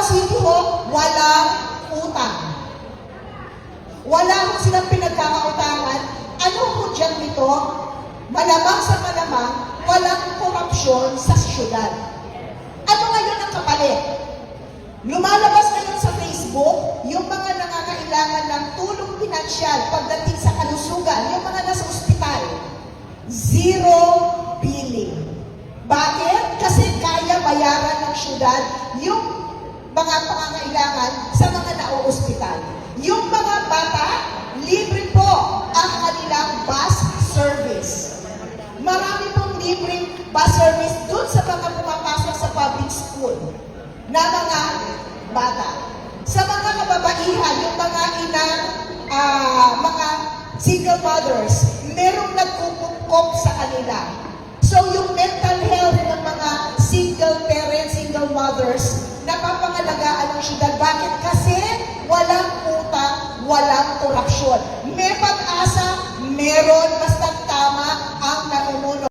City ho, walang utang. Wala ho silang pinagkakautangan. Ano po dyan nito? Malamang sa malamang, walang korupsyon sa syudad. Ano ngayon ang kapalit? Lumalabas ngayon sa Facebook, yung mga nangangailangan ng tulong pinansyal pagdating sa kalusugan, yung mga nasa ospital, zero billing. Bakit? Kasi kaya bayaran ng syudad yung mga pangangailangan sa mga nauospital. Yung mga bata, libre po ang kanilang bus service. Marami pong libreng bus service dun sa mga pumapasok sa public school na mga bata. Sa mga kababaihan, yung mga mga single mothers, merong nagkukupkop sa kanila. So yung mental health ng mga single parents, single mothers, napapangalagaan ng syudad. Bakit? Kasi walang utang, walang korupsyon. May pag-asa, meron mas